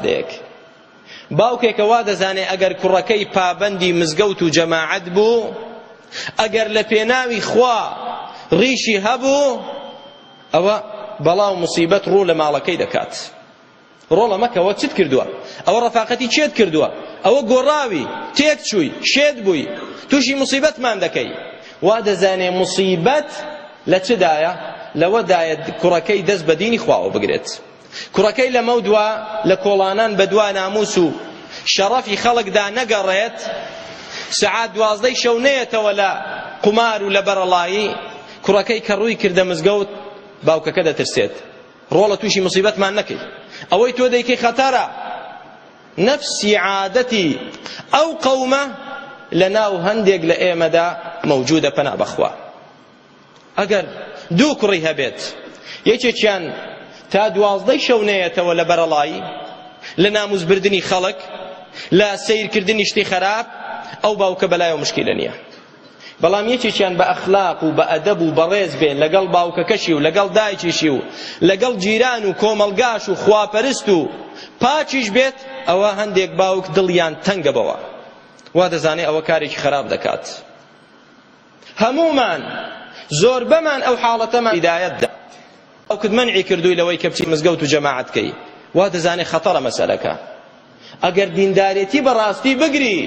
ئامۆزدەیەک باوکێکەوە دەزانێ ئەگەر کوڕەکەی پابەندی مزگەوت و جەماعەت بوو، ئەگەر لە پێناوی خوا ڕیشی هەبوو، ئەوە بەڵاو موسیبەت ڕوو لە ماڵەکەی دەکات. ڕۆڵە مەکەوە چت کردووە؟ ئەوە ڕەفاقەتی چێت کردووە؟ ئەوە گۆڕاوی تێک چووی شێت بووی تووشی موسیبەتمان دەکەی. وا دەزانێ موسیبەت لە چدایە؟ لەوەدایە کوڕەکەی دەست بە دینی خواوە بگرێت. کوڕەکەی لەمە دووە لە کۆڵانان بە دوا ناموس و شەڕەفی خەڵکدا نەگەڕێت، سەعات 12 شەو نێتەوە لە قومار و لە بەرەڵایی، کوڕەکەی کە ڕووی کردە مزگەوت باوکەکە دەترسێت. ڕۆڵە تووشی موسیبەتمان نەکەی. ئەوەی تۆ دەیکەی خەتەرە. نەفسی عادەتی ئەو قەومە لە ناو هەندێک لە ئێمەدا مەوجودە پەنا بەخوا. ئەگەر دوو کوڕی هەبێت، یەکێکیان تا 12 شەو نێتەوە لە بەرەڵایی، لە ناموسبردنی خەڵک، لە سیرکردنی شتی خەراب، ئەو باوکە بەلایەوە مشکیلە نییە. بەڵام یەکێکیان بە ئەخلاق و بە ئەدەب و بەڕێز بێن لەگەڵ باوکەکەشی و لەگەڵ دایکیشی و لەگەڵ جیران و کۆمەلگاش و خواپەرست و پاچیش بێت، ئەوە هەندێک باوک دڵیان تەنگە بەوە، وا دەزانێ ئەوە کارێکی خراپ دەکات. هەمومان زۆر بەمان ئەو حاڵەتەمان هیدایەت دا. ئەوکت مەنعی کردووی لەوەی کە بچی مزگەوت و جەماعەتکەی، وا دەزانێ خەتەرە مەسەلەکە. ئەگەر دیندارێتی بەڕاستی بگری،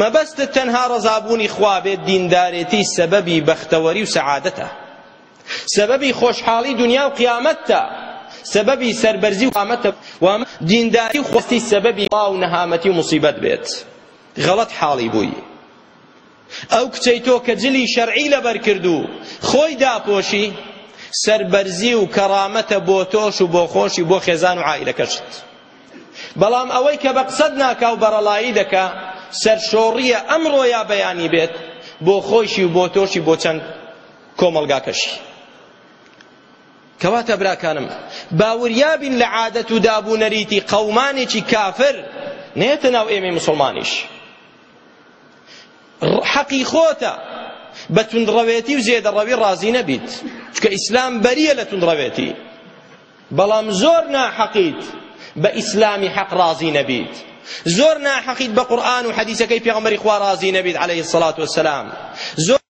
مەبەستت تەنها ڕەزابوونی خوا بێت، دیندارێتی سەبەبی بەختەوەری و سەعادەتە، سەبەبی خۆشحاڵی دنیا و قیامەتە، سەبەبی سەربەرزی و قیامەتە. دینداری و خۆستی سەبەبی وا و نەهامەتی و موسیبەت بێت. غەڵەت حاڵی بووی. ئەو کچەی تۆ کە جلی شەرعی لەبەر کردو خۆی داپۆشی، سەربەرزی و کەرامەتە بۆ تۆش و بۆ خۆشی بۆ خێزان و عائیلەکەشت. بەڵام ئەوەی کە بە قسەد ناکا و بەرەڵایی دەکا، سەرشۆڕیە ئەمڕۆ یا بەیانی بێت بۆ خۆشی و بۆ تۆشی بۆ چەند کۆمەلگاکەشی. کەواتە براکانم، باوریابین لە عادەت و دابوونەریتی قەومانێکی کافر، نێتە ناو ئێمەی موسڵمانیش. حەقی خۆتە بە توندڕەوێتی و زێدەڕەوی ڕازی نەبیت، چونکە ئیسلام بەریە لە توندڕەوێتی. بەڵام زۆر ناحەقیت بە ئیسلامی حەق ڕازی نەبیت، زۆر ناحەقیت بە قورئان و حەدیسەکەی پێغەمبەری خوا ڕازی نەبیت عەلەیهی السەڵاتو وەسسەلام، زۆر